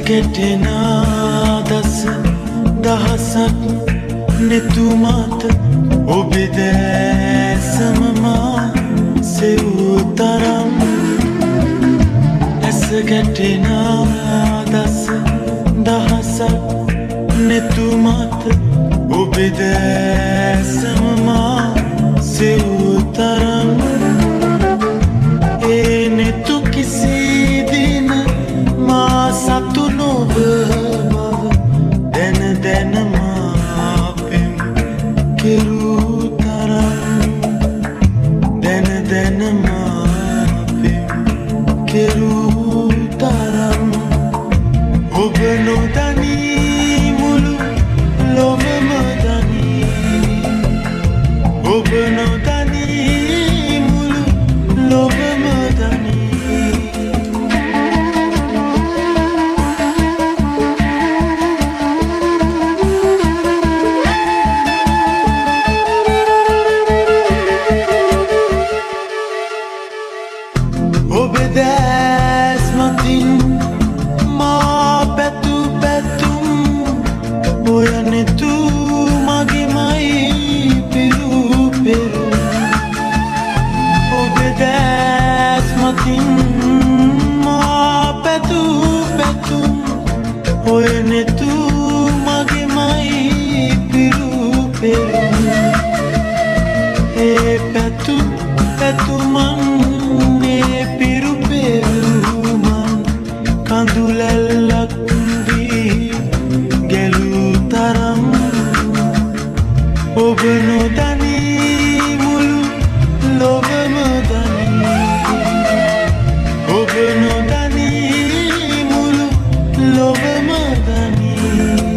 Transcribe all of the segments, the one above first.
ගැටෙන දස දහසක් නෙතුමත ඔබේ දැසම මා සෙවූ තරම් ඇස ගැටෙන දස දහසක් නෙතුමත ඔබේ දැසම මා සෙවූ තරම් ඒ නෙතු කිසි දින මා සතු නොව බව දැන දැන මා පෙම් කෙරූ තරම් දැන දැන මා පෙම් කෙරූ තරම් ඔබ නොදනී මුළු ලොවම දනී ඔබ නොදනී මුළු ලොවම දනී ඔබේ දැස් මතින් මා පැතු පැතුම් ඔය නෙතු මගේමයි පිරු පෙරු ඔබේ දැස් මතින් මා පැතු පැතුම් ඔය නෙතු මගේමයි පිරු පෙරු ඒ පැතු පැතුමන් පිරු පෙරුමන් කඳුලැල්ලක් වී ගැලූ තරම් ඔබ නොදනී මුළු ලොවම දනී ඔබ නොදනී මුළු ලොවම දනී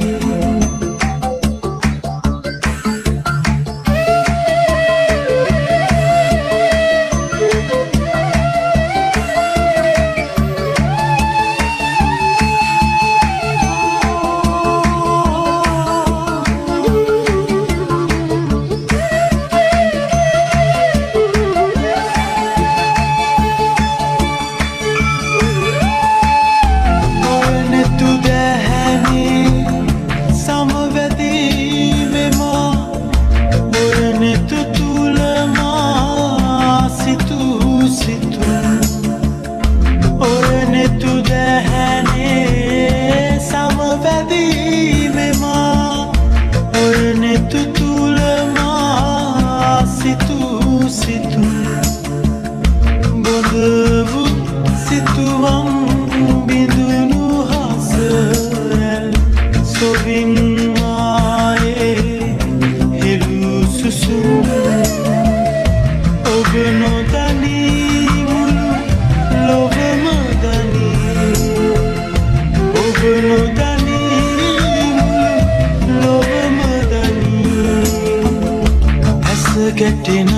ගැටෙන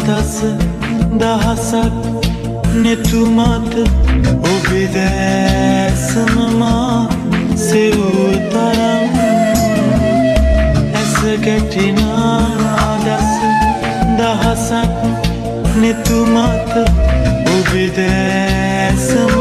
දස දහසක් නෙතුමත ඔබේ දැසම මා සෙවූ තරම් ඇස ගැටෙන දස දහසක් නෙතුමත ඔබේ දැසම